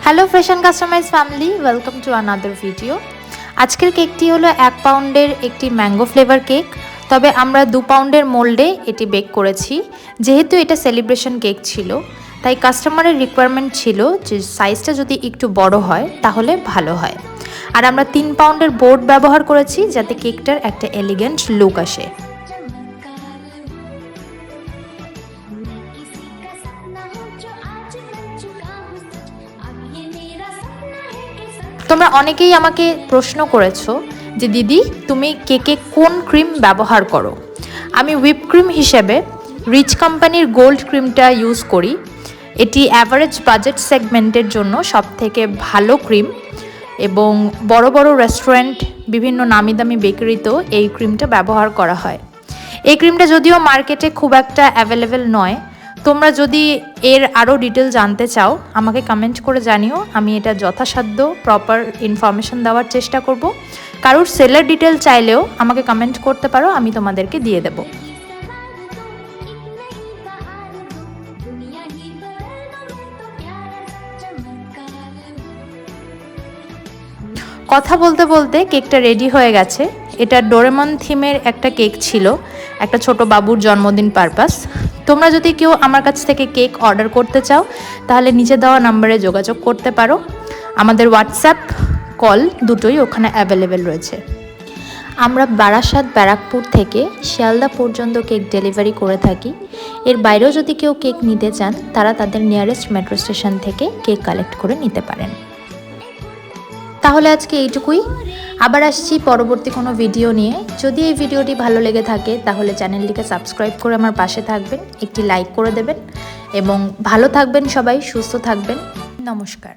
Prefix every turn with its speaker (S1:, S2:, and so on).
S1: Hello fresh and customize family, welcome to another video. আজকের কেকটি হলো 1 পাউন্ডের একটি ম্যাঙ্গো ফ্লেভার কেক। তবে আমরা 2 পাউন্ডের মোল্ডে এটি বেক করেছি। যেহেতু এটা সেলিব্রেশন কেক ছিল, তাই কাস্টমারের রিকোয়ারমেন্ট ছিল যে সাইজটা যদি একটু বড় হয় তাহলে ভালো হয়। আর আমরা 3 পাউন্ডের বোর্ড ব্যবহার করেছি যাতে কেকটার একটা এলিগেন্ট লুক আসে। তোমরা অনেকেই আমাকে প্রশ্ন করেছো যে দিদি তুমি কেকে কোন ক্রিম ব্যবহার করো। আমি হুইপ ক্রিম হিসেবে রিচ কোম্পানির গোল্ড ক্রিমটা ইউজ করি। এটি অ্যাভারেজ বাজেট সেগমেন্টের জন্য সবথেকে ভালো ক্রিম এবং বড় বড় রেস্টুরেন্ট, বিভিন্ন নামি দামি বেকারিতেও এই ক্রিমটা ব্যবহার করা হয়। এই ক্রিমটা যদিও মার্কেটে খুব একটা অ্যাভেলেবেল নয়। তোমরা যদি এর আরও ডিটেল জানতে চাও আমাকে কমেন্ট করে জানিও, আমি এটা যথাসাধ্য প্রপার ইনফরমেশন দেওয়ার চেষ্টা করব। কারোর সেলার ডিটেল চাইলেও আমাকে কমেন্ট করতে পারো, আমি তোমাদেরকে দিয়ে দেব। কথা বলতে বলতে কেকটা রেডি হয়ে গেছে। এটা ডোরেমন থিমের একটা কেক ছিল, একটা ছোট বাবুর জন্মদিন পারপাস। তোমরা যদি কেউ আমার কাছ থেকে কেক অর্ডার করতে চাও তাহলে নিচে দেওয়া নাম্বারে যোগাযোগ করতে পারো। আমাদের হোয়াটসঅ্যাপ, কল দুটোই ওখানে অ্যাভেলেবেল রয়েছে। আমরা বারাসাত ব্যারাকপুর থেকে শিয়ালদা পর্যন্ত কেক ডেলিভারি করে থাকি। এর বাইরেও যদি কেউ কেক নিতে চান তারা তাদের নিয়ারেস্ট মেট্রো স্টেশন থেকে কেক কালেক্ট করে নিতে পারেন। তাহলে আজকে এইটুকুই, আবার আসছি পরবর্তী কোনো ভিডিও নিয়ে। যদি এই ভিডিওটি ভালো লেগে থাকে তাহলে চ্যানেলটিকে সাবস্ক্রাইব করে আমার পাশে থাকবেন, একটি লাইক করে দেবেন এবং ভালো থাকবেন, সবাই সুস্থ থাকবেন। নমস্কার।